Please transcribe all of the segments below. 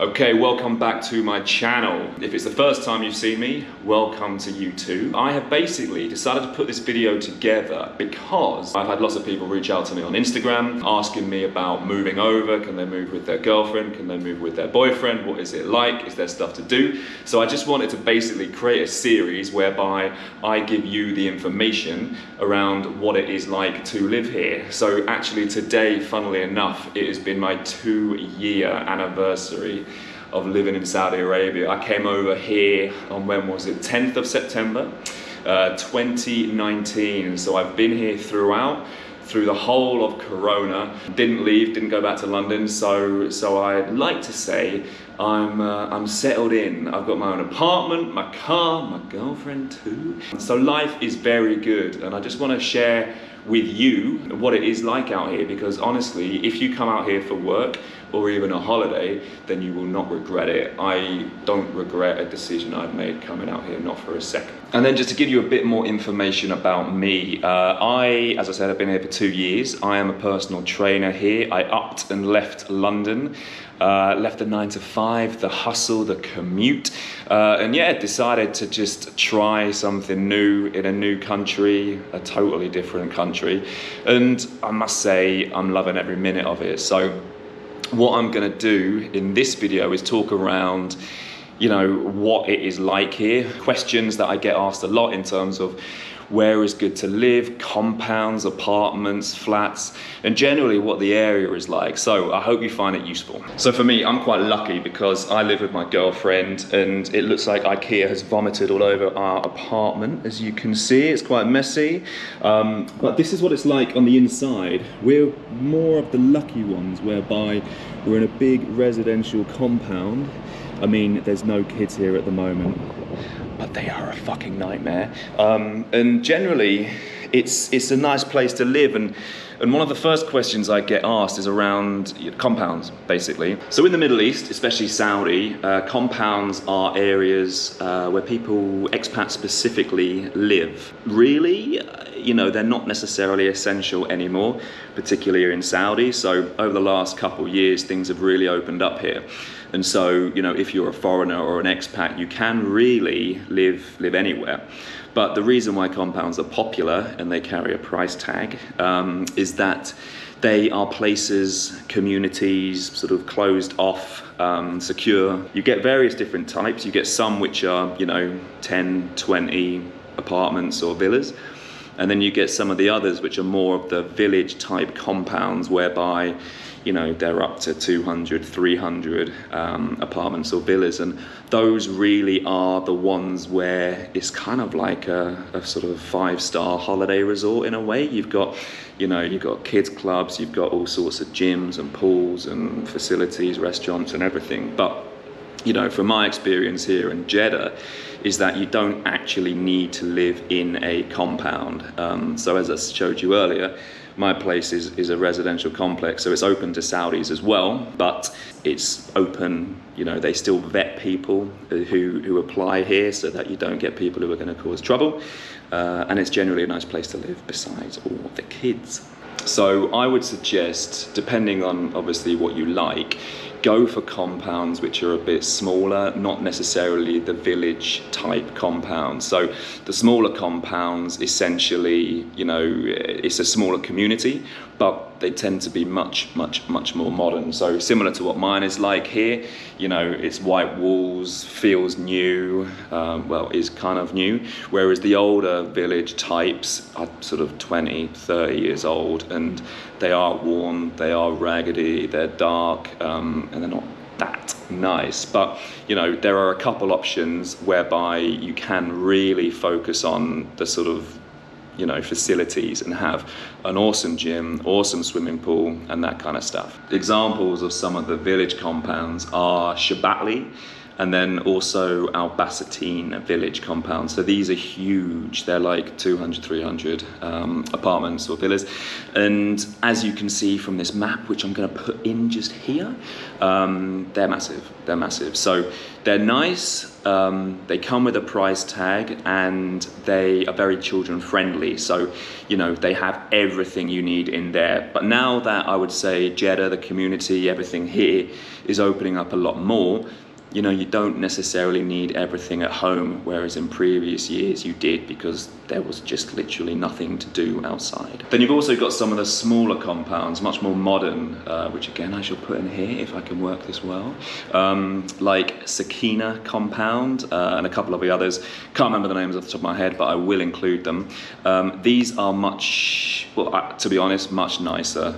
Okay, welcome back to my channel. If it's the first time you've seen me, welcome to you too. I have basically decided to put this video together because I've had lots of people reach out to me on Instagram asking me about moving over. Can they move with their girlfriend? Can they move with their boyfriend? What is it like? Is there stuff to do? So I just wanted to basically create a series whereby I give you the information around what it is like to live here. So actually today, funnily enough, it has been my 2-year anniversary of living in Saudi Arabia. I came over here on, when was it, 10th of September 2019. So I've been here through the whole of Corona. Didn't leave, didn't go back to London. So I'd like to say I'm settled in. I've got my own apartment, my car, my girlfriend too. So life is very good, and I just want to share with you what it is like out here, because honestly, if you come out here for work or even a holiday, then you will not regret it. I don't regret a decision I've made coming out here, not for a second. And then just to give you a bit more information about me, as I said, I've been here for 2 years. I am a personal trainer here. I upped and left London, left the 9 to 5, the hustle, the commute, and yeah, decided to just try something new in a new country, a totally different country. And I must say, I'm loving every minute of it. So what I'm gonna do in this video is talk around, you know, what it is like here, questions that I get asked a lot in terms of where is good to live, compounds, apartments, flats, and generally what the area is like. So I hope you find it useful. So for me, I'm quite lucky because I live with my girlfriend, and it looks like IKEA has vomited all over our apartment. As you can see, it's quite messy. But this is what it's like on the inside. We're more of the lucky ones, whereby we're in a big residential compound. I mean, there's no kids here at the moment, but they are a fucking nightmare. And generally, it's a nice place to live. And one of the first questions I get asked is around compounds, basically. So in the Middle East, especially Saudi, compounds are areas where people, expats specifically, live. Really, you know, they're not necessarily essential anymore, particularly in Saudi. So over the last couple of years, things have really opened up here. And so, you know, if you're a foreigner or an expat, you can really live anywhere. But the reason why compounds are popular and they carry a price tag is that they are places, communities, sort of closed off, secure. You get various different types. You get some which are, you know, 10, 20 apartments or villas. And then you get some of the others which are more of the village type compounds, whereby, you know, they're up to 200, 300 apartments or villas. And those really are the ones where it's kind of like a sort of 5-star holiday resort in a way. You've got, you know, you've got kids clubs, you've got all sorts of gyms and pools and facilities, restaurants and everything. But, you know, from my experience here in Jeddah, is that you don't actually need to live in a compound. So as I showed you earlier, my place is a residential complex, so it's open to Saudis as well, but it's open, you know, they still vet people who apply here so that you don't get people who are going to cause trouble. And it's generally a nice place to live besides all the kids. So I would suggest, depending on obviously what you like, go for compounds which are a bit smaller, not necessarily the village type compounds. So the smaller compounds, essentially, you know, it's a smaller community, but they tend to be much more modern. So similar to what mine is like here, you know, it's white walls, feels new, well, is kind of new, whereas the older village types are sort of 20, 30 years old, and they are worn, they are raggedy, they're dark, and they're not that nice. But, you know, there are a couple options whereby you can really focus on the sort of, you know, facilities and have an awesome gym, awesome swimming pool, and that kind of stuff. Examples of some of the village compounds are Shabatli, and then also Al Basatine village compound. So these are huge. They're like 200, 300 apartments or villas. And as you can see from this map, which I'm going to put in just here, they're massive. They're massive. So they're nice. They come with a price tag, and they are very children friendly. So, you know, they have everything you need in there. But now that I would say Jeddah, the community, everything here is opening up a lot more, you know, you don't necessarily need everything at home, whereas in previous years you did, because there was just literally nothing to do outside. Then you've also got some of the smaller compounds, much more modern, which again I shall put in here if I can work this well, like Sakina compound and a couple of the others. Can't remember the names off the top of my head, but I will include them. These are much, well, to be honest, much nicer.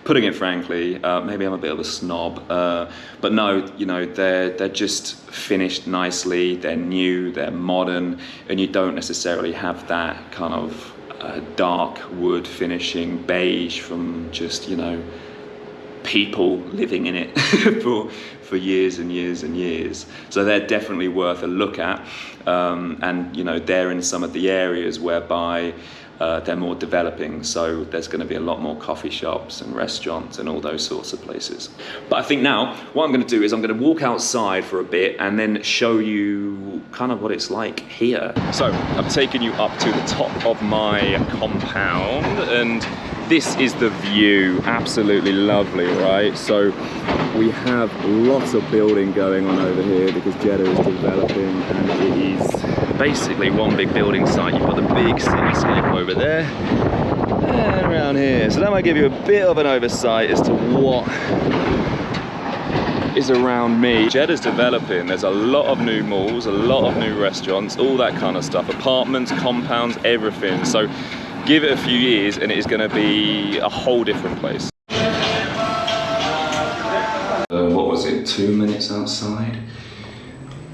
Putting it frankly, maybe I'm a bit of a snob, but no, you know, they're just finished nicely, they're new, they're modern, and you don't necessarily have that kind of dark wood finishing beige from just, you know, people living in it for years and years and years. So they're definitely worth a look at, and you know, they're in some of the areas whereby they're more developing, so there's going to be a lot more coffee shops and restaurants and all those sorts of places. But I think now what I'm going to do is I'm going to walk outside for a bit and then show you kind of what it's like here. So I've taken you up to the top of my compound, and this is the view. Absolutely lovely, right? So we have lots of building going on over here because Jeddah is developing, and it is basically one big building site. You've got the big cityscape over there and around here. So that might give you a bit of an oversight as to what is around me. Jeddah's developing. There's a lot of new malls, a lot of new restaurants, all that kind of stuff. Apartments, compounds, everything. So give it a few years and it is going to be a whole different place. What was it, 2 minutes outside?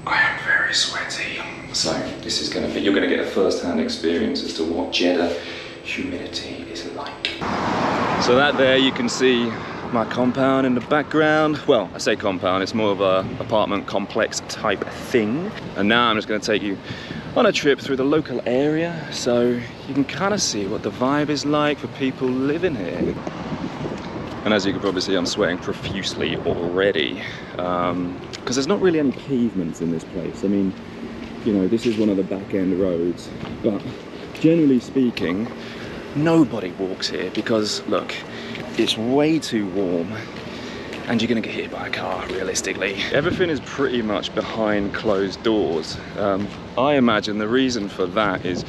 I am very sweaty. So this is going to be, you're going to get a first-hand experience as to what Jeddah humidity is like. So that there, you can see my compound in the background. Well, I say compound, it's more of a apartment complex type thing. And now I'm just going to take you on a trip through the local area so you can kind of see what the vibe is like for people living here. And as you can probably see, I'm sweating profusely already because there's not really any pavements in this place. I mean, you know, this is one of the back end roads, but generally speaking, nobody walks here because look, it's way too warm and you're gonna get hit by a car, realistically. Everything is pretty much behind closed doors. I imagine the reason for that is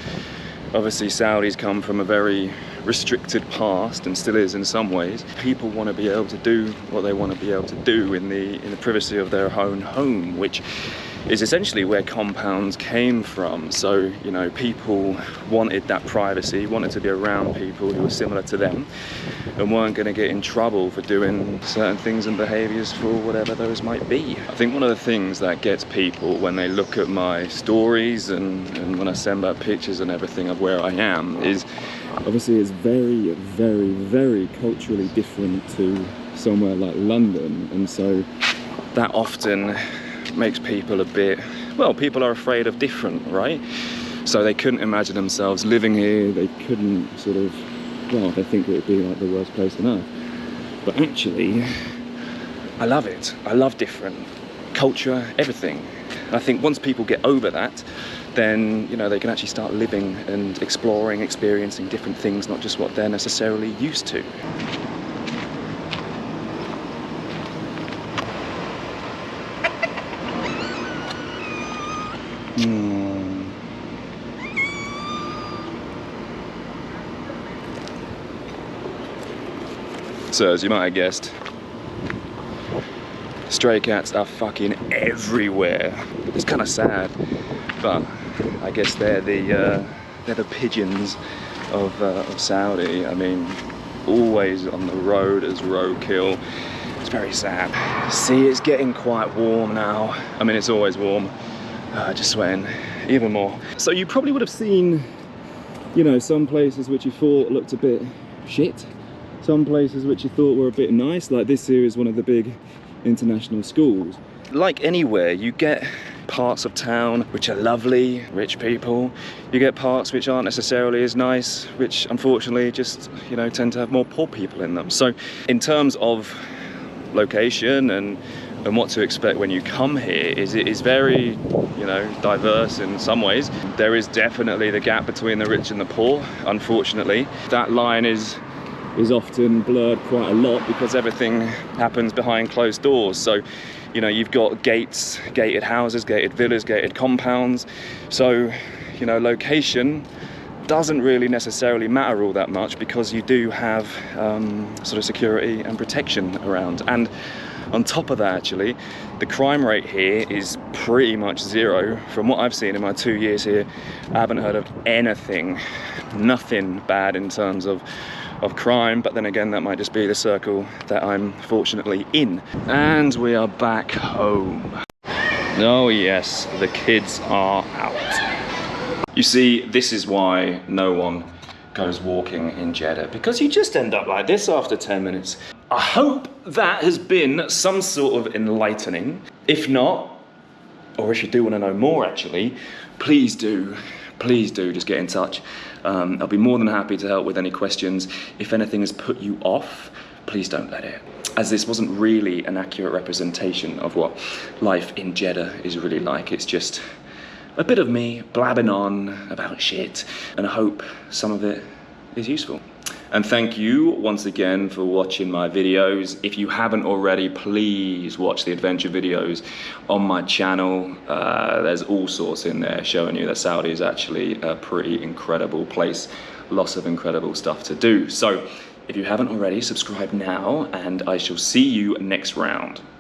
obviously Saudis come from a very restricted past, and still is in some ways. People want to be able to do what they want to be able to do in the privacy of their own home, which is essentially where compounds came from. So, you know, people wanted that privacy, wanted to be around people who were similar to them and weren't going to get in trouble for doing certain things and behaviours for whatever those might be. I think one of the things that gets people when they look at my stories and when I send back pictures and everything of where I am is obviously it's very, very, very culturally different to somewhere like London, and so that often makes people a bit, well, people are afraid of different, right? So they couldn't imagine themselves living here, they couldn't sort of, well, they think it would be like the worst place on earth. But actually, I love it. I love different culture, everything. And I think once people get over that, then, you know, they can actually start living and exploring, experiencing different things, not just what they're necessarily used to. So, as you might have guessed, stray cats are fucking everywhere. It's kind of sad, but I guess they're the pigeons of Saudi. I mean, always on the road as roadkill. It's very sad. See, it's getting quite warm now. I mean, it's always warm. Just sweating even more. So you probably would have seen, you know, some places which you thought looked a bit shit. Some places which you thought were a bit nice, like this here is one of the big international schools. like anywhere, you get parts of town which are lovely, rich people. You get parts which aren't necessarily as nice, which unfortunately just, you know, tend to have more poor people in them. So in terms of location and what to expect when you come here, it is very, you know, diverse in some ways. There is definitely the gap between the rich and the poor, unfortunately. That line is often blurred quite a lot because everything happens behind closed doors. So, you know, you've got gates, gated houses, gated villas, gated compounds. So, you know, location doesn't really necessarily matter all that much because you do have sort of security and protection around. And on top of that, actually, the crime rate here is pretty much zero. From what I've seen in my 2 years here, I haven't heard of anything, nothing bad in terms of crime, but then again, that might just be the circle that I'm fortunately in. And we are back home. Oh yes, the kids are out. You see, this is why no one goes walking in Jeddah, because you just end up like this after 10 minutes. I hope that has been some sort of enlightening. If not, or if you do want to know more actually, please do just get in touch. I'll be more than happy to help with any questions. If anything has put you off, please don't let it, as this wasn't really an accurate representation of what life in Jeddah is really like. It's just a bit of me blabbing on about shit, and I hope some of it is useful. And thank you once again for watching my videos. If you haven't already, please watch the adventure videos on my channel. There's all sorts in there showing you that Saudi is actually a pretty incredible place. Lots of incredible stuff to do. So if you haven't already, subscribe now, and I shall see you next round.